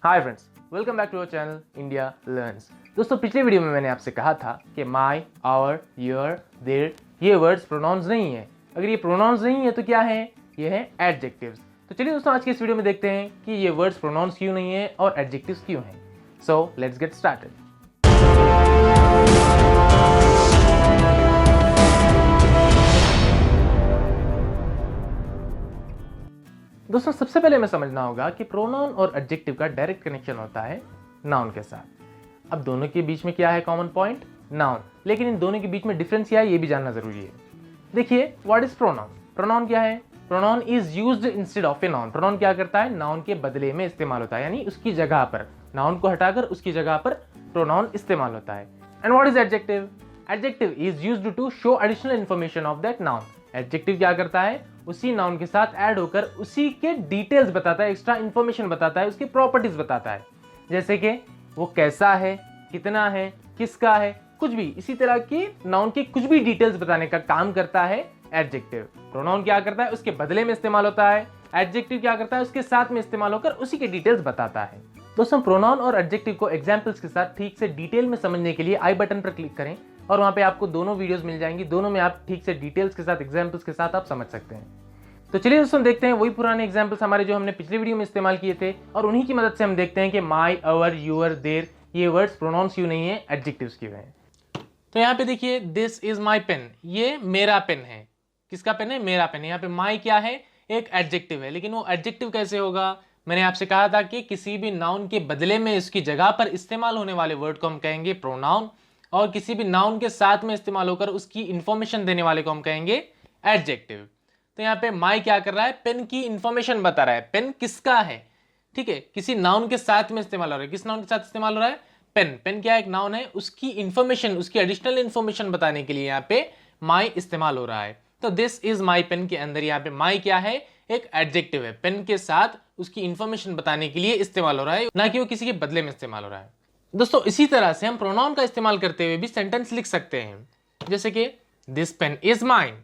Hi friends, welcome back to our channel India learns. दोस्तों, पिछले video में मैंने आपसे कहा था कि माई, आवर, योर, देयर ये वर्ड्स प्रोनाउंस नहीं है। अगर ये प्रोनाउंस नहीं है तो क्या है? ये है एडजेक्टिव्स। तो चलिए दोस्तों, आज के इस वीडियो में देखते हैं कि ये वर्ड्स प्रोनाउंस क्यों नहीं है और एडजेक्टिव्स क्यों हैं। So let's get started. दोस्तों, सबसे पहले हमें समझना होगा कि प्रोनाउन और एडजेक्टिव का डायरेक्ट कनेक्शन होता है नाउन के साथ। अब दोनों के बीच में क्या है कॉमन पॉइंट? नाउन। लेकिन इन दोनों के बीच में डिफरेंस क्या है ये भी जानना जरूरी है। देखिए, व्हाट इज प्रोनाउन? प्रोनाउन क्या है? Pronoun is used instead of a noun. Pronoun क्या करता है? नाउन के बदले में इस्तेमाल होता है, यानी उसकी जगह पर, नाउन को हटाकर उसकी जगह पर प्रोनाउन इस्तेमाल होता है। And what is adjective? Adjective is used to show additional information of that noun. Adjective क्या करता है? उसी नाउन के साथ ऐड होकर उसी के डिटेल्स बताता है, एक्स्ट्रा इंफॉर्मेशन बताता है, उसकी प्रॉपर्टीज बताता है। जैसे कि वो कैसा है, कितना है, किसका है, कुछ भी इसी तरह की नाउन की कुछ भी डिटेल्स बताने का काम करता है एडजेक्टिव। प्रोनाउन क्या करता है? उसके बदले में इस्तेमाल होता है। एडजेक्टिव क्या करता है? उसके साथ में इस्तेमाल होकर उसी के डिटेल्स बताता है। दोस्तों, प्रोनाउन और एडजेक्टिव को एग्जांपल्स के साथ ठीक से डिटेल में समझने के लिए आई बटन पर क्लिक करें और वहां पे आपको दोनों वीडियोस मिल जाएंगी। दोनों में आप ठीक से डिटेल्स के साथ, एग्जांपल्स के साथ आप समझ सकते हैं। तो चलिए दोस्तों, देखते हैं वही पुराने एग्जांपल्स हमारे जो हमने पिछले वीडियो में इस्तेमाल किए थे, और उन्हीं की मदद से हम देखते हैं कि माई, अवर, योर, देयर ये वर्ड्स प्रोनाउंस क्यों नहीं है, एडजेक्टिव्स क्यों हैं। तो यहाँ पे देखिए, दिस इज माई पेन, ये मेरा पेन है। किसका पेन है? मेरा पेन है। यहाँ पे माई क्या है? एक एडजेक्टिव है। लेकिन वो एडजेक्टिव कैसे होगा? मैंने आपसे कहा था कि किसी भी नाउन के बदले में इसकी जगह पर इस्तेमाल होने वाले वर्ड को हम कहेंगे प्रोनाउन, और किसी भी नाउन के साथ में इस्तेमाल होकर उसकी इंफॉर्मेशन देने वाले को हम कहेंगे एडजेक्टिव। तो यहाँ पे माई क्या कर रहा है? पेन की इंफॉर्मेशन बता रहा है। पेन किसका है? ठीक है, किसी नाउन के साथ में इस्तेमाल हो रहा है। किस नाउन के साथ इस्तेमाल हो रहा है? पेन। पेन क्या एक नाउन है, उसकी इंफॉर्मेशन, उसकी एडिशनल इंफॉर्मेशन बताने के लिए यहाँ पे माई इस्तेमाल हो रहा है। तो दिस इज माई पेन के अंदर यहाँ पे माई क्या है? एक एडजेक्टिव है। पेन के साथ उसकी इंफॉर्मेशन बताने के लिए इस्तेमाल हो रहा है, ना कि वो किसी के बदले में इस्तेमाल हो रहा है। दोस्तों, इसी तरह से हम प्रोनाउन का इस्तेमाल करते हुए भी सेंटेंस लिख सकते हैं, जैसे कि दिस पेन इज माइन,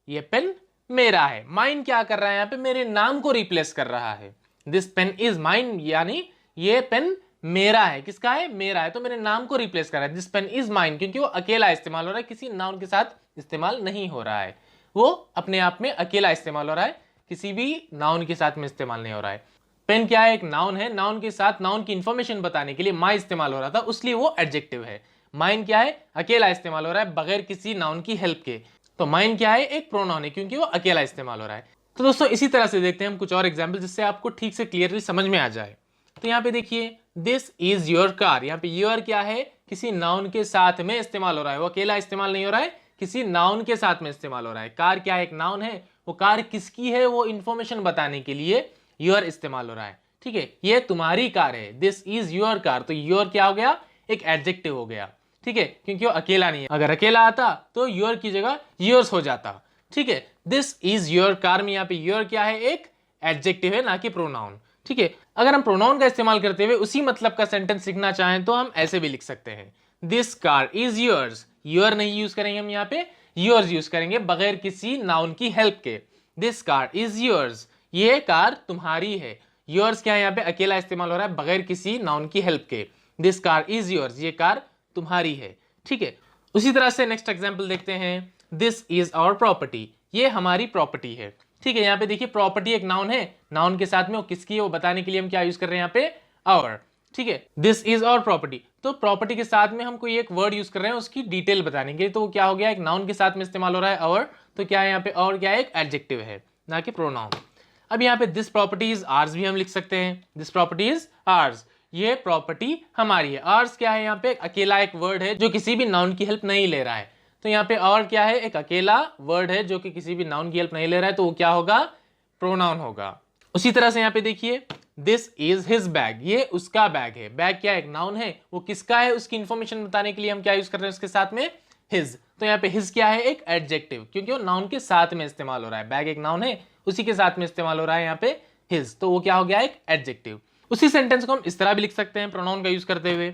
ये पेन मेरा है। माइन क्या कर रहा है? यहाँ पे मेरे नाम को रिप्लेस कर रहा है। दिस पेन इज माइन यानी ये पेन मेरा है। किसका है? मेरा है। तो मेरे नाम को रिप्लेस कर रहा है। दिस पेन इज माइन क्योंकि वो अकेला इस्तेमाल हो रहा है, किसी नाउन के साथ इस्तेमाल नहीं हो रहा है। वो अपने आप में अकेला इस्तेमाल हो रहा है, किसी भी नाउन के साथ में इस्तेमाल नहीं हो रहा है। पेन क्या है? एक नाउन है। नाउन के साथ नाउन की इंफॉर्मेशन बताने के लिए माई इस्तेमाल हो रहा था, इसलिए वो एडजेक्टिव है। माइन क्या है? अकेला इस्तेमाल हो रहा है बगैर किसी नाउन की हेल्प के। तो माइन क्या है? एक प्रोनाउन है क्योंकि वो अकेला इस्तेमाल हो रहा है। तो दोस्तों, इसी तरह से देखते हैं हम कुछ और एग्जांपल जिससे आपको ठीक से क्लियरली समझ में आ जाए। तो यहाँ पे देखिए, दिस इज योर कार। यहाँ पे योर क्या है? किसी नाउन के साथ में इस्तेमाल हो रहा है। वो अकेला इस्तेमाल नहीं हो रहा है, किसी नाउन के साथ में इस्तेमाल हो रहा है। कार क्या है? एक नाउन है। वो कार किसकी है वो इंफॉर्मेशन बताने के लिए योर इस्तेमाल हो रहा है। ठीक है, ये तुम्हारी कार है। This is your car. तो योर क्या हो गया? एक एडजेक्टिव हो गया। ठीक है, क्योंकि वो अकेला नहीं है। अगर अकेला आता तो योर की जगह योर्स हो जाता। ठीक है, दिस इज योर कार में यहाँ पे योर क्या है? एक एडजेक्टिव है, ना कि प्रोनाउन। ठीक है, अगर हम प्रोनाउन का इस्तेमाल करते हुए उसी मतलब का सेंटेंस लिखना चाहें तो हम ऐसे भी लिख सकते हैं, this car is yours. Your नहीं यूज करेंगे हम, यहाँ पे योर्स यूज करेंगे बगैर किसी नाउन की हेल्प के। दिस कार इज योर्स, ये कार तुम्हारी है। योर्स क्या है? यहाँ पे अकेला इस्तेमाल हो रहा है बगैर किसी नाउन की हेल्प के। दिस कार इज योर्स, ये कार तुम्हारी है। ठीक है, उसी तरह से नेक्स्ट एग्जांपल देखते हैं, दिस इज आवर प्रॉपर्टी, ये हमारी प्रॉपर्टी है। ठीक है, यहाँ पे देखिए, प्रॉपर्टी एक नाउन है। नाउन के साथ में वो किसकी है वो बताने के लिए हम क्या यूज कर रहे हैं? यहाँ पे आवर। ठीक है, दिस इज आवर प्रॉपर्टी। तो प्रॉपर्टी के साथ में हम कोई एक वर्ड यूज कर रहे हैं उसकी डिटेल बताने के लिए, तो वो क्या हो गया? एक नाउन के साथ में इस्तेमाल हो रहा है आवर। तो क्या है यहाँ पे? और क्या है? एक एडजेक्टिव है, ना कि प्रोनाउन। अब यहाँ पे दिस प्रॉपर्टी इज आर्स भी हम लिख सकते हैं। दिस प्रॉपर्टी इज आर्स, ये प्रॉपर्टी हमारी है। आर्स क्या है? यहाँ पे अकेला एक वर्ड है जो किसी भी नाउन की हेल्प नहीं ले रहा है। तो यहाँ पे और क्या है? एक अकेला वर्ड है जो कि किसी भी नाउन की हेल्प नहीं ले रहा है, तो वो क्या होगा? प्रोनाउन होगा। उसी तरह से यहाँ पे देखिए, दिस इज हिज बैग, ये उसका बैग है। बैग क्या है? एक नाउन है। वो किसका है उसकी इंफॉर्मेशन बताने के लिए हम क्या यूज कर रहे हैं उसके साथ में? हिज। तो यहाँ पे हिज क्या है? एक एडजेक्टिव, क्योंकि वो नाउन के साथ में इस्तेमाल हो रहा है। बैग एक नाउन है, उसी के साथ में इस्तेमाल हो रहा है यहाँ पे हिज, तो वो क्या हो गया? एक एडजेक्टिव। उसी सेंटेंस को हम इस तरह भी लिख सकते हैं प्रोनाउन का यूज करते हुए,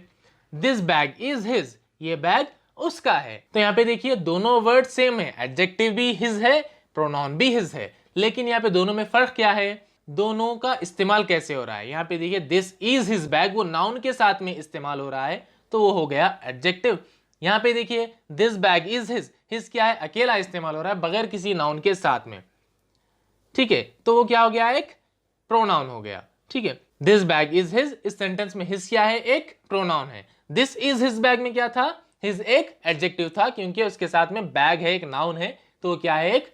दिस बैग इज हिज, ये बैग उसका है। तो यहाँ पे देखिए, दोनों वर्ड सेम है, एडजेक्टिव भी हिज है, प्रोनाउन भी हिज है, लेकिन यहाँ पे दोनों में फर्क क्या है? दोनों का इस्तेमाल कैसे हो रहा है। यहाँ पे देखिए दिस इज हिज बैग, वो नाउन के साथ में इस्तेमाल हो रहा है तो वो हो गया एडजेक्टिव। यहाँ पे देखिए दिस बैग इज हिज क्या है, अकेला इस्तेमाल हो रहा है बगैर किसी नाउन के साथ में, ठीक है, तो वो क्या हो गया, एक प्रोनाउन हो गया। ठीक है, दिस बैग इज हिज, इस सेंटेंस में हिज क्या है, एक प्रोनाउन है। दिस इज हिज बैग में क्या था, हिज एक एडजेक्टिव था, क्योंकि उसके साथ में बैग है, एक नाउन है, तो वो क्या है, एक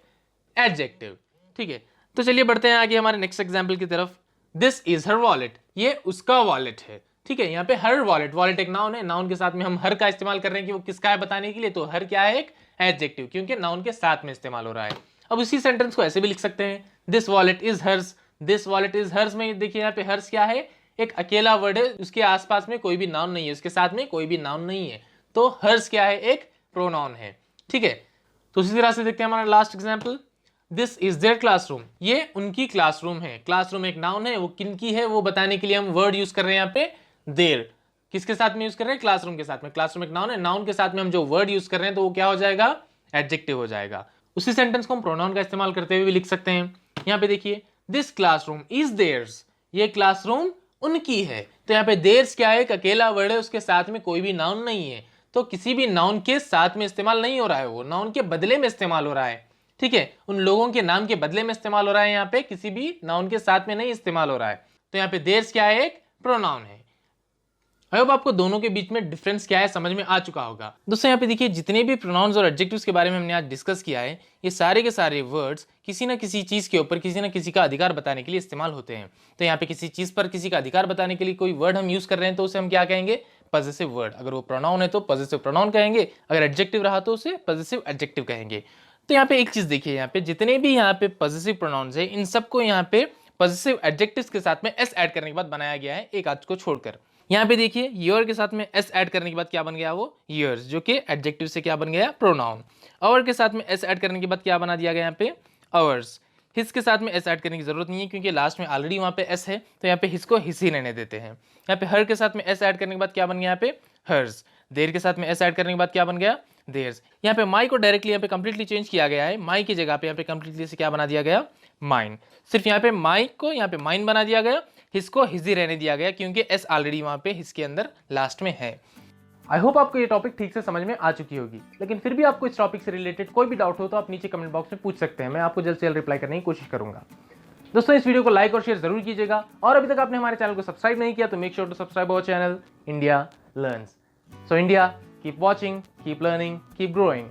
एडजेक्टिव। ठीक है, तो चलिए बढ़ते हैं आगे हमारे नेक्स्ट एग्जाम्पल की तरफ। दिस इज हर वॉलेट, ये उसका वॉलेट है। ठीक है, यहाँ पे हर वॉलेट, वॉलेट एक नाउन है, नाउन के साथ में हम हर का इस्तेमाल कर रहे हैं कि वो किसका है बताने के लिए, तो हर क्या है, एक एडजेक्टिव, क्योंकि नाउन के साथ में इस्तेमाल हो रहा है। अब उसी सेंटेंस को ऐसे भी लिख सकते हैं, this wallet is hers, this wallet is hers में देखिए यहाँ पे हर्स क्या है, एक अकेला वर्ड है, उसके आसपास में कोई भी नाउन नहीं है, उसके साथ में कोई भी नाउन नहीं है, तो हर्स क्या है, एक प्रोनाउन है। ठीक है, तो उसी तरह से देखते हैं हमारा last example, this is their classroom, ये उनकी क्लासरूम है। क्लासरूम एक नाउन है, वो किनकी है वो बताने के लिए हम वर्ड यूज कर रहे हैं यहाँ पे देयर, किसके साथ में यूज कर रहे हैं, क्लासरूम के साथ में। क्लासरूम एक नाउन है, नाउन के साथ में हम जो वर्ड यूज कर रहे हैं तो वो क्या हो जाएगा, एडजेक्टिव हो जाएगा। उसी सेंटेंस को हम प्रोनाउन का इस्तेमाल करते हुए भी लिख सकते हैं। यहाँ पे देखिए दिस क्लासरूम इज देयर्स, ये क्लासरूम उनकी है, तो यहाँ पे देयर्स क्या है, एक अकेला वर्ड है, उसके साथ में कोई भी नाउन नहीं है, तो किसी भी नाउन के साथ में इस्तेमाल नहीं हो रहा है, वो नाउन के बदले में इस्तेमाल हो रहा है। ठीक है, उन लोगों के नाम के बदले में इस्तेमाल हो रहा है, यहाँ पे किसी भी नाउन के साथ में नहीं इस्तेमाल हो रहा है, तो यहाँ पे देयर्स क्या है, एक प्रोनाउन है। आई होप आपको दोनों के बीच में डिफरेंस क्या है समझ में आ चुका होगा। दोस्तों यहाँ पे देखिए जितने भी प्रोनाउंस और एडजेक्टिव्स के बारे में हमने आज डिस्कस किया है, ये सारे के सारे वर्ड्स किसी ना किसी चीज के ऊपर किसी ना किसी का अधिकार बताने के लिए इस्तेमाल होते हैं। तो यहाँ पे किसी चीज पर किसी का अधिकार बताने के लिए कोई वर्ड हम यूज कर रहे हैं तो उसे हम क्या कहेंगे, पॉजेसिव वर्ड। अगर वो प्रोनाउन है तो पॉजेसिव प्रोनाउन कहेंगे, अगर एडजेक्टिव रहा तो उसे पॉजेसिव एडजेक्टिव कहेंगे। तो यहाँ पे एक चीज देखिए, यहाँ पे जितने भी यहाँ पे पॉजेसिव प्रोनाउंस है इन सबको यहाँ पे पॉजेसिव एडजेक्टिव्स के साथ में एस ऐड करने के बाद बनाया गया है, एक आज को छोड़कर। यहाँ पे देखिए योर के साथ में एस ऐड करने के बाद क्या बन गया, वो ईयर्स, जो कि एडजेक्टिव से क्या बन गया, प्रोनाउन। आवर के साथ में एस ऐड करने के बाद क्या बना दिया गया यहाँ पे, आवर्स। हिज के साथ में एस ऐड करने की जरूरत नहीं है क्योंकि लास्ट में ऑलरेडी वहाँ पे एस है, तो यहाँ पे हिज को हिज ही रहने देते हैं। यहाँ पे हर के साथ में एस ऐड करने के बाद क्या बन गया यहाँ पे, हर्स। देर के साथ में एस ऐड करने के बाद क्या बन गया, देयर्स। यहाँ पे माई को डायरेक्टली यहाँ पे कंप्लीटली चेंज किया गया है, माई की जगह पे यहाँ पे कंप्लीटली से क्या बना दिया गया, माइन। सिर्फ यहाँ पे माई को यहाँ पे माइन बना दिया गया, हिज को हिज ही रहने दिया गया क्योंकि एस ऑलरेडी वहां पे हिज के अंदर लास्ट में है। आई होप आपको ये टॉपिक ठीक से समझ में आ चुकी होगी, लेकिन फिर भी आपको इस टॉपिक से रिलेटेड कोई भी डाउट हो तो आप नीचे कमेंट बॉक्स में पूछ सकते हैं, मैं आपको जल्द से जल्द रिप्लाई करने की कोशिश करूंगा। दोस्तों इस वीडियो को लाइक और शेयर जरूर कीजिएगा, और अभी तक आपने हमारे चैनल को सब्सक्राइब नहीं किया तो make sure to subscribe our channel India learns. So India, keep watching, keep learning, keep growing.